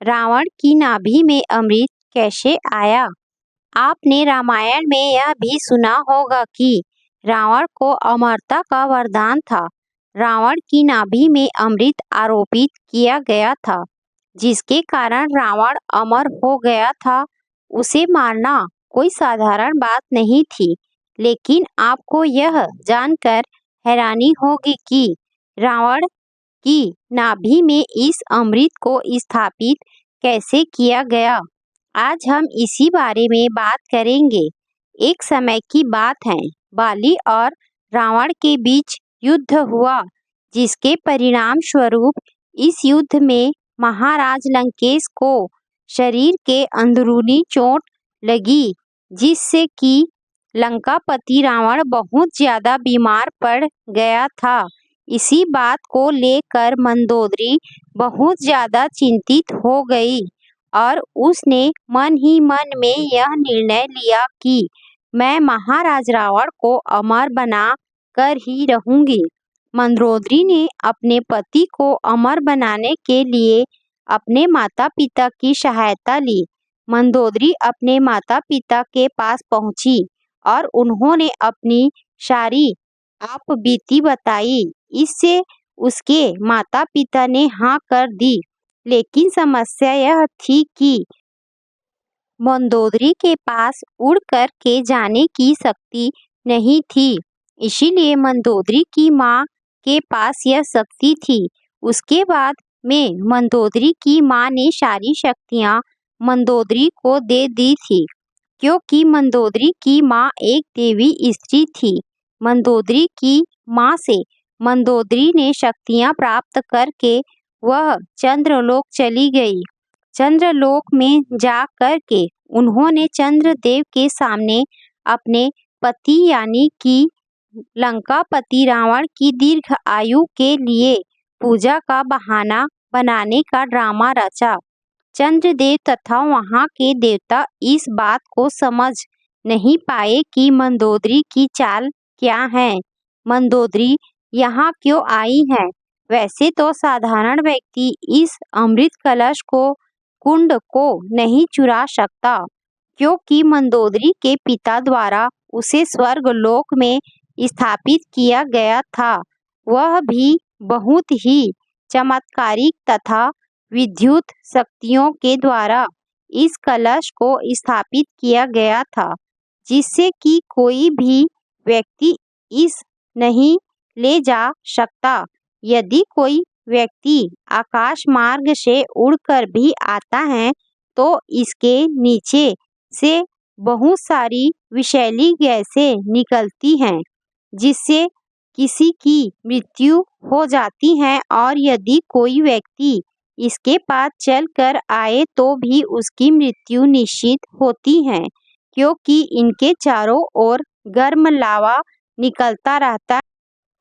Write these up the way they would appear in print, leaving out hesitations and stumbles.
रावण की नाभि में अमृत कैसे आया? आपने रामायण में यह भी सुना होगा कि रावण को अमरता का वरदान था। रावण की नाभि में अमृत आरोपित किया गया था, जिसके कारण रावण अमर हो गया था। उसे मारना कोई साधारण बात नहीं थी, लेकिन आपको यह जानकर हैरानी होगी कि रावण की नाभि में इस अमृत को स्थापित कैसे किया गया। आज हम इसी बारे में बात करेंगे। एक समय की बात है, बाली और रावण के बीच युद्ध हुआ, जिसके परिणाम स्वरूप इस युद्ध में महाराज लंकेश को शरीर के अंदरूनी चोट लगी, जिससे कि लंकापति रावण बहुत ज्यादा बीमार पड़ गया था। इसी बात को लेकर मंदोदरी बहुत ज्यादा चिंतित हो गई और उसने मन ही मन में यह निर्णय लिया कि मैं महाराज रावण को अमर बना कर ही रहूंगी। मंदोदरी ने अपने पति को अमर बनाने के लिए अपने माता पिता की सहायता ली। मंदोदरी अपने माता पिता के पास पहुंची और उन्होंने अपनी सारी आप बीती बताई। इससे उसके माता पिता ने हाँ कर दी, लेकिन समस्या यह थी कि मंदोदरी के पास उड़ कर के जाने की शक्ति नहीं थी। इसीलिए मंदोदरी की माँ के पास यह शक्ति थी। उसके बाद में मंदोदरी की माँ ने सारी शक्तियाँ मंदोदरी को दे दी थी, क्योंकि मंदोदरी की माँ एक देवी स्त्री थी। मंदोदरी की माँ से मंदोदरी ने शक्तियाँ प्राप्त करके वह चंद्रलोक चली गई। चंद्रलोक में जा कर के उन्होंने चंद्रदेव के सामने अपने पति यानी कि लंकापति रावण की दीर्घ आयु के लिए पूजा का बहाना बनाने का ड्रामा रचा। चंद्रदेव तथा वहाँ के देवता इस बात को समझ नहीं पाए कि मंदोदरी की चाल क्या है, मंदोदरी यहाँ क्यों आई है। वैसे तो साधारण व्यक्ति इस अमृत कलश को कुंड को नहीं चुरा सकता, क्योंकि मंदोदरी के पिता द्वारा उसे स्वर्ग लोक में स्थापित किया गया था। वह भी बहुत ही चमत्कारिक तथा विद्युत शक्तियों के द्वारा इस कलश को स्थापित किया गया था, जिससे कि कोई भी व्यक्ति इस नहीं ले जा सकता। यदि कोई व्यक्ति आकाश मार्ग से उड़कर भी आता है तो इसके नीचे से बहुत सारी विषैली गैसें निकलती हैं, जिससे किसी की मृत्यु हो जाती है। और यदि कोई व्यक्ति इसके पास चल कर आए तो भी उसकी मृत्यु निश्चित होती है, क्योंकि इनके चारों ओर गर्म लावा निकलता रहता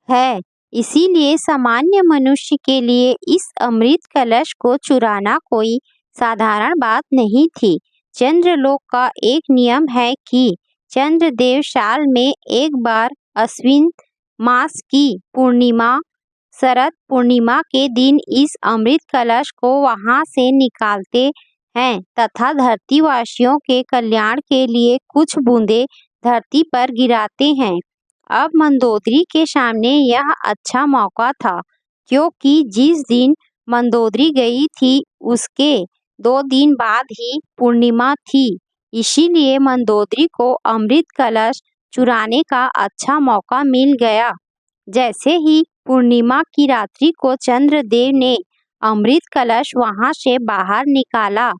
है। इसीलिए सामान्य मनुष्य के लिए इस अमृत कलश को चुराना कोई साधारण बात नहीं थी। चंद्रलोक का एक नियम है कि चंद्रदेव साल में एक बार अश्विन मास की पूर्णिमा शरद पूर्णिमा के दिन इस अमृत कलश को वहां से निकालते हैं तथा धरतीवासियों के कल्याण के लिए कुछ बूंदे धरती पर गिराते हैं। अब मंदोदरी के सामने यह अच्छा मौका था, क्योंकि जिस दिन मंदोदरी गई थी उसके 2 दिन बाद ही पूर्णिमा थी। इसीलिए मंदोदरी को अमृत कलश चुराने का अच्छा मौका मिल गया। जैसे ही पूर्णिमा की रात्रि को चंद्रदेव ने अमृत कलश वहां से बाहर निकाला,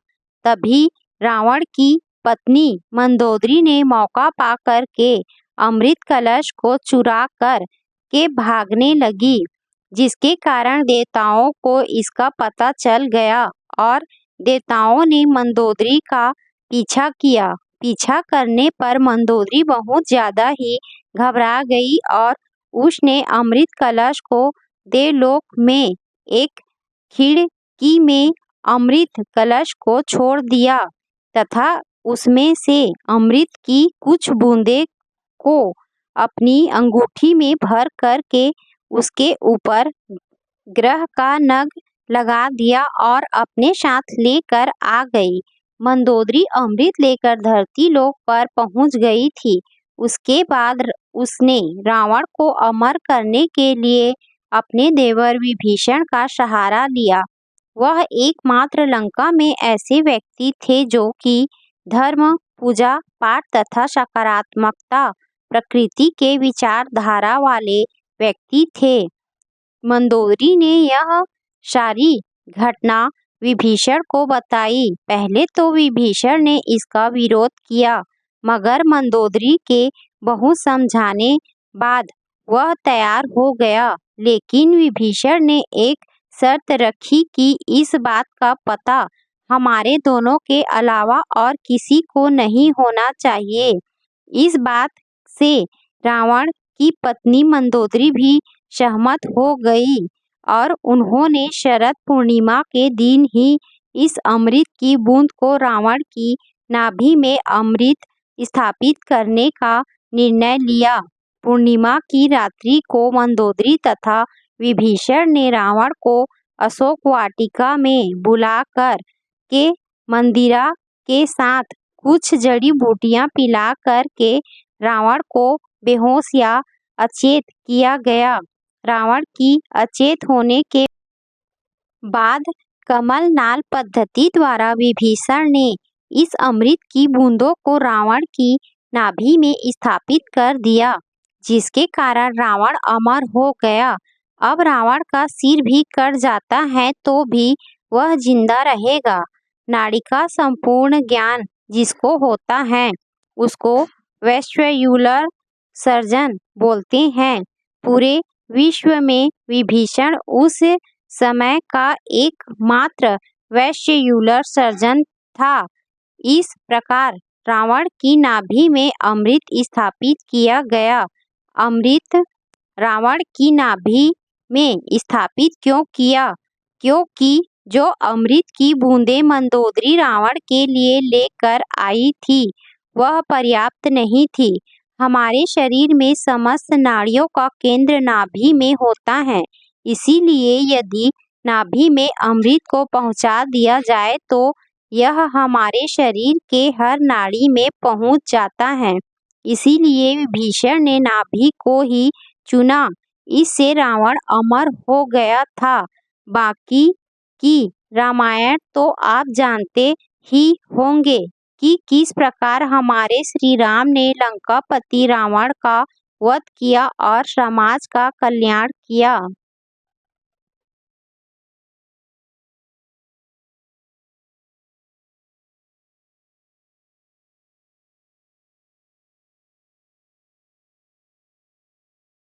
तभी रावण की पत्नी मंदोदरी ने मौका पा कर के अमृत कलश को चुरा कर के भागने लगी, जिसके कारण देवताओं को इसका पता चल गया और देवताओं ने मंदोदरी का पीछा किया। पीछा करने पर मंदोदरी बहुत ज्यादा ही घबरा गई और उसने अमृत कलश को देवलोक में एक खिड़की में अमृत कलश को छोड़ दिया तथा उसमें से अमृत की कुछ बूंदे को अपनी अंगूठी में भर कर के उसके ऊपर ग्रह का नग लगा दिया और अपने साथ लेकर आ गई। मंदोदरी अमृत लेकर धरती लोक पर पहुंच गई थी। उसके बाद उसने रावण को अमर करने के लिए अपने देवर विभीषण का सहारा लिया। वह एकमात्र लंका में ऐसे व्यक्ति थे जो कि धर्म, पूजा पाठ तथा सकारात्मकता प्रकृति के विचारधारा वाले व्यक्ति थे। मंदोदरी ने यह सारी घटना विभीषण को बताई। पहले तो विभीषण ने इसका विरोध किया, मगर मंदोदरी के बहुत समझाने बाद वह तैयार हो गया। लेकिन विभीषण ने एक शर्त रखी कि इस बात का पता हमारे दोनों के अलावा और किसी को नहीं होना चाहिए। इस बात से रावण की पत्नी मंदोदरी भी सहमत हो गई और उन्होंने शरद पूर्णिमा के दिन ही इस अमृत की बूंद को रावण की नाभि में अमृत स्थापित करने का निर्णय लिया। पूर्णिमा की रात्रि को मंदोदरी तथा विभीषण ने रावण को अशोक वाटिका में बुलाकर के मंदिरा के साथ कुछ जड़ी बूटियां पिला कर के रावण को बेहोश या अचेत किया गया। रावण की अचेत होने के बाद कमल नाल पद्धति द्वारा विभीषण ने इस अमृत की बूंदों को रावण की नाभि में स्थापित कर दिया, जिसके कारण रावण अमर हो गया। अब रावण का सिर भी कट जाता है तो भी वह जिंदा रहेगा। नाड़ी का संपूर्ण ज्ञान जिसको होता है उसको वैश्वयुलर सर्जन बोलते हैं। पूरे विश्व में विभीषण उस समय का एकमात्र वैश्वयुलर सर्जन था। इस प्रकार रावण की नाभि में अमृत स्थापित किया गया। अमृत रावण की नाभि में स्थापित क्यों किया? क्योंकि जो अमृत की बूंदें मंदोदरी रावण के लिए लेकर आई थी वह पर्याप्त नहीं थी। हमारे शरीर में समस्त नाड़ियों का केंद्र नाभि में होता है, इसीलिए यदि नाभि में अमृत को पहुंचा दिया जाए तो यह हमारे शरीर के हर नाड़ी में पहुंच जाता है। इसीलिए विभीषण ने नाभि को ही चुना। इससे रावण अमर हो गया था। बाकी की रामायण तो आप जानते ही होंगे कि किस प्रकार हमारे श्री राम ने लंकापति रावण का वध किया और समाज का कल्याण किया।